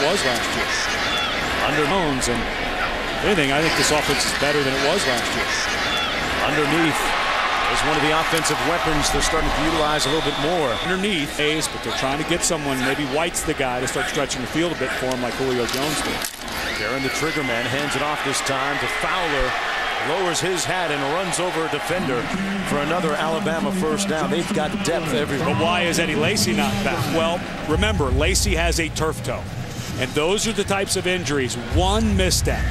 Was last year. Under Jones, and if anything, I think this offense is better than it was last year. Underneath is one of the offensive weapons they're starting to utilize a little bit more. Underneath, but they're trying to get someone, maybe White's the guy to start stretching the field a bit for him like Julio Jones did. Aaron, the trigger man, hands it off this time to Fowler. Lowers his hat and runs over a defender for another Alabama first down. They've got depth everywhere. But why is Eddie Lacy not back? Well, remember, Lacy has a turf toe. And those are the types of injuries. One misstep,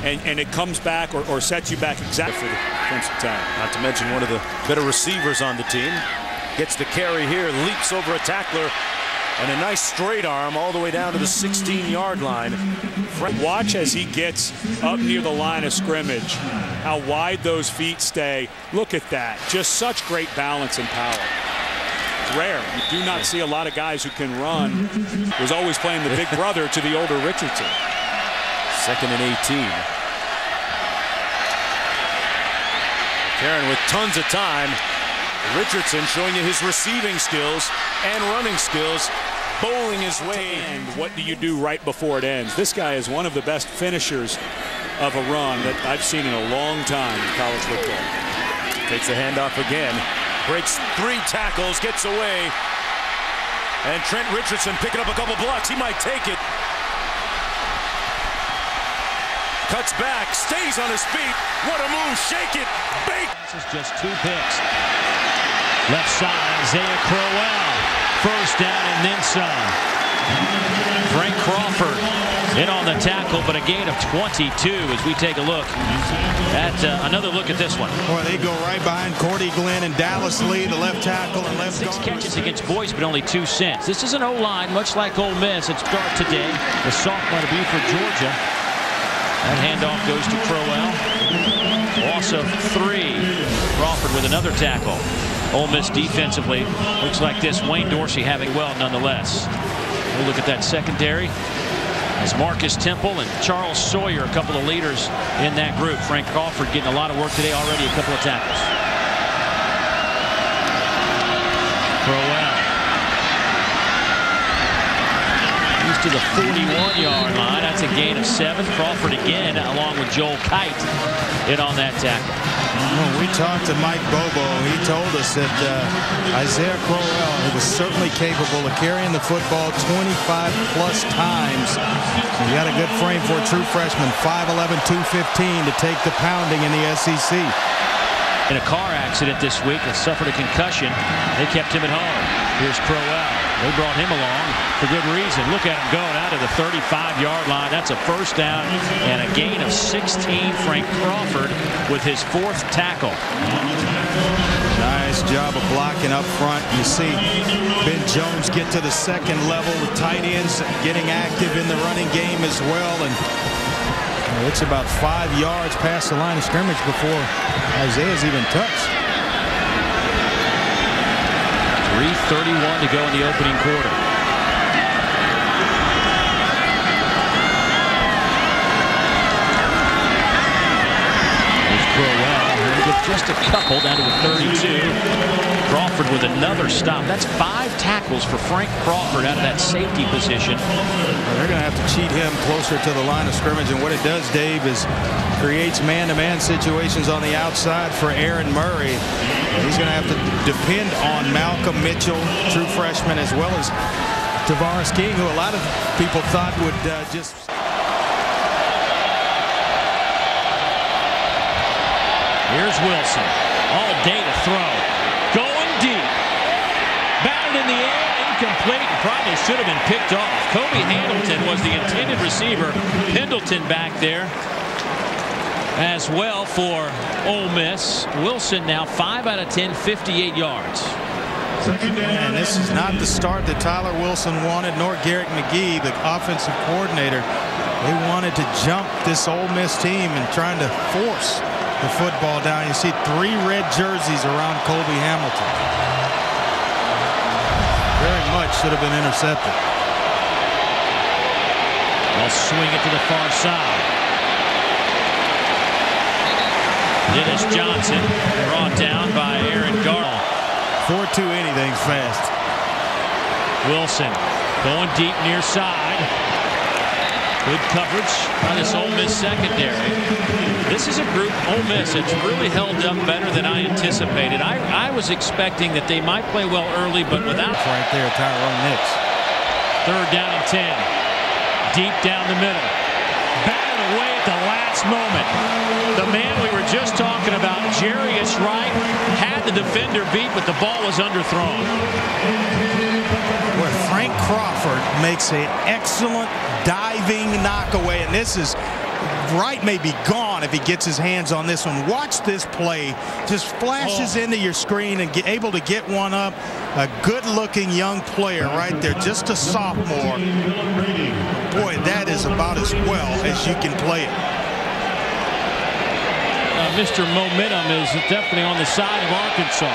and it comes back or sets you back exactly for the defensive tackle. Not to mention one of the better receivers on the team. Gets the carry here, leaps over a tackler, and a nice straight arm all the way down to the 16-yard line. Watch as he gets up near the line of scrimmage, how wide those feet stay. Look at that. Just such great balance and power. It's rare. You do not see a lot of guys who can run. Was always playing the big brother to the older Richardson. 2nd and 18. Karen with tons of time. Richardson showing you his receiving skills and running skills, bowling his way. And what do you do right before it ends? This guy is one of the best finishers of a run that I've seen in a long time in college football. Takes the handoff again, breaks 3 tackles, gets away, and Trent Richardson picking up a couple blocks. He might take it. Cuts back, stays on his feet. What a move, shake it, bake. This is just 2 picks. Left side, Isaiah Crowell. First down and then some. Frank Crawford in on the tackle, but a gain of 22 as we take a look at another look at this one. Boy, they go right behind Cordy Glenn and Dallas Lee, the left tackle and left guard. 6 catches against Boise, but only 2 cents. This is an O-line, much like Ole Miss at start today. The sophomore to be for Georgia. That handoff goes to Crowell. Loss of 3. Crawford with another tackle. Ole Miss defensively looks like this. Wayne Dorsey having well nonetheless. We'll look at that secondary as Marcus Temple and Charles Sawyer, a couple of leaders in that group. Frank Crawford getting a lot of work today, already a couple of tackles. Crowell. He's to the 41-yard line. That's a gain of 7. Crawford again, along with Joel Kite, in on that tackle. When we talked to Mike Bobo, he told us that Isaiah Crowell was certainly capable of carrying the football 25-plus times. He got a good frame for a true freshman, 5'11", 215 to take the pounding in the SEC. In a car accident this week and suffered a concussion. They kept him at home. Here's Crowell. They brought him along for good reason. Look at him going out of the 35-yard line. That's a first down and a gain of 16. Frank Crawford with his 4th tackle. Nice job of blocking up front. You see Ben Jones get to the 2nd level with tight ends getting active in the running game as well. And it's about 5 yards past the line of scrimmage before Isaiah's even touched. 3:31 to go in the opening quarter. There's Crowell. With just a couple down to the 32. Crawford with another stop. That's 5 tackles for Frank Crawford out of that safety position. Well, they're going to have to cheat him closer to the line of scrimmage, and what it does, Dave, is creates man-to-man situations on the outside for Aaron Murray. He's going to have to depend on Malcolm Mitchell, true freshman, as well as Tavares King, who a lot of people thought would just... Here's Wilson. All day to throw. Going deep. Batted in the air. Incomplete. Probably should have been picked off. Kobe Hamilton was the intended receiver. Pendleton back there as well for Ole Miss. Wilson now 5 out of 10, 58 yards. And this is not the start that Tyler Wilson wanted, nor Garrett McGee, the offensive coordinator. They wanted to jump this Ole Miss team and trying to force the football down. You see 3 red jerseys around Kobe Hamilton. Very much should have been intercepted. They'll swing it to the far side. Dennis Johnson brought down by Aaron Garland. 4-2 anything's fast. Wilson going deep near side. Good coverage by this Ole Miss secondary. This is a group, Ole Miss, that's really held up better than I anticipated. I was expecting that they might play well early, but without. Right there, Tyrone Nix. 3rd down and 10. Deep down the middle. Batted away at the last moment. The man we were just talking about, Jarius Wright, had the defender beat, but the ball was underthrown. Where Frank Crawford makes an excellent diving knockaway, and this is Wright may be gone if he gets his hands on this one. Watch this play. Just flashes into your screen and able to get one up. A good-looking young player right there, just a sophomore. Boy, that is about as well as you can play it. Mr. Momentum is definitely on the side of Arkansas.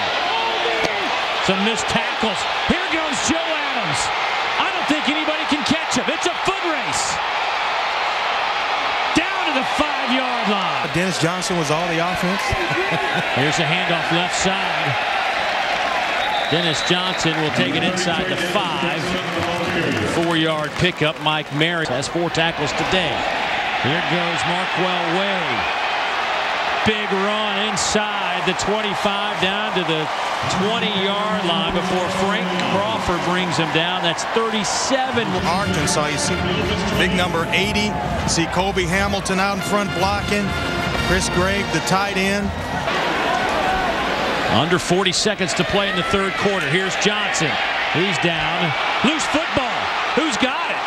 Some missed tackles. Here goes Joe Adams. I don't think anybody can catch him. It's a foot race. Down to the 5-yard line. Dennis Johnson was all the offense. Here's a handoff left side. Dennis Johnson will take it inside the 5. 4-yard pickup. Mike Mary has 4 tackles today. Here goes Marquell Wade. Big run inside the 25 down to the 20-yard line before Frank Crawford brings him down. That's 37. Arkansas, you see big number 80. You see Kobe Hamilton out in front blocking. Chris Gregg, the tight end. Under 40 seconds to play in the 3rd quarter. Here's Johnson. He's down. Loose football. Who's got it?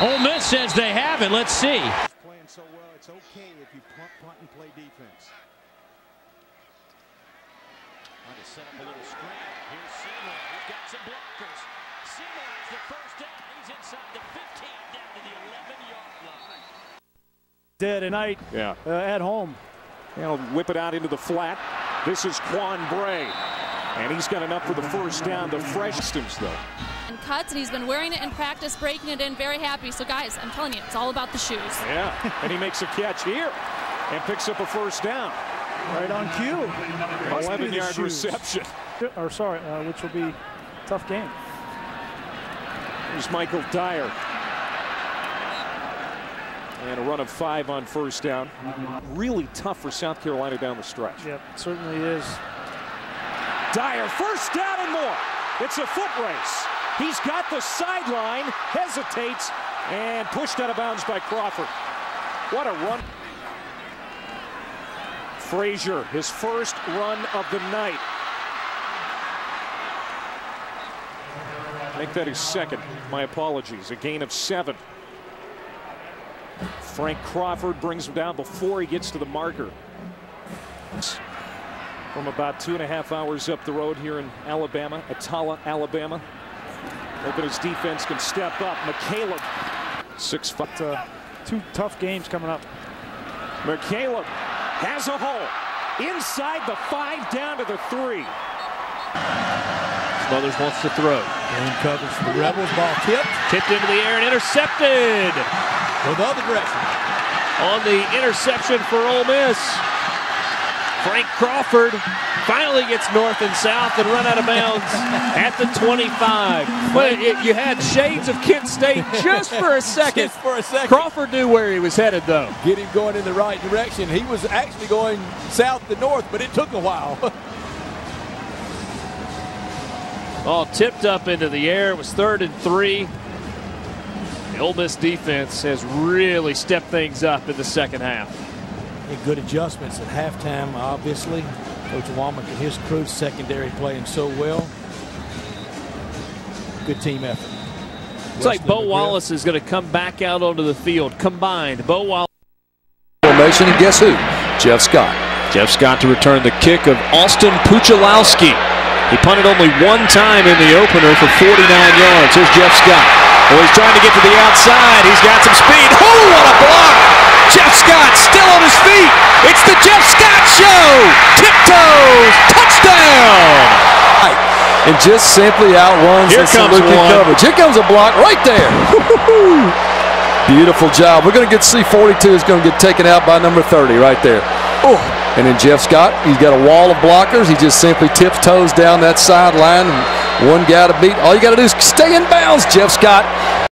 Ole Miss says they have it. Let's see. Playing so well, it's okay if you punt and play defense. Trying to set up a little screen. Here's Seymour. He's got some blockers. Seymour has the 1st down. He's inside the 15 down to the 11-yard line. Dead tonight at home. He'll whip it out into the flat. This is Quan Bray. And he's got enough for the 1st down. The fresh systems, though. And cuts, and he's been wearing it in practice, breaking it in, very happy. So, guys, I'm telling you, it's all about the shoes. Yeah, and he makes a catch here and picks up a 1st down. Right on cue. 11-yard reception. Or sorry, which will be a tough game. Here's Michael Dyer. And a run of 5 on 1st down. Really tough for South Carolina down the stretch. Yep, certainly is. Dyer, 1st down and more. It's a foot race. He's got the sideline, hesitates, and pushed out of bounds by Crawford. What a run. Frazier, his 1st run of the night. I think that is 2nd. My apologies. A gain of 7. Frank Crawford brings him down before he gets to the marker. From about 2.5 hours up the road here in Alabama, Atala, Alabama. Hoping his defense can step up. McCaleb, 6'5". 2 tough games coming up. McCaleb has a hole. Inside the 5 down to the 3. Smothers wants to throw. In coverage for the Rebels. Ball tipped into the air and intercepted. Go the other direction. On the interception for Ole Miss. Frank Crawford finally gets north and south and run out of bounds at the 25. Well, you had shades of Kent State just for a second. Just for a second. Crawford knew where he was headed, though. Get him going in the right direction. He was actually going south to north, but it took a while. All tipped up into the air. It was 3rd and 3. The Ole Miss defense has really stepped things up in the 2nd half. Good adjustments at halftime, obviously. Coach Womack and his crew, secondary playing so well. Good team effort. It's like Bo Wallace is going to come back out onto the field. Combined, Bo Wallace. Formation, and guess who? Jeff Scott. Jeff Scott to return the kick of Austin Puchalowski. He punted only 1 time in the opener for 49 yards. Here's Jeff Scott. Oh, he's trying to get to the outside. He's got some speed. Oh, what a block! Jeff Scott still on his feet. It's the Jeff Scott Show. Tiptoes. Touchdown. And just simply outruns the Saluki coverage. Here comes a block right there. Beautiful job. We're going to get to see 42 is going to get taken out by number 30 right there. Oh. And then Jeff Scott, he's got a wall of blockers. He just simply tiptoes down that sideline. And 1 guy to beat. All you got to do is stay in bounds, Jeff Scott.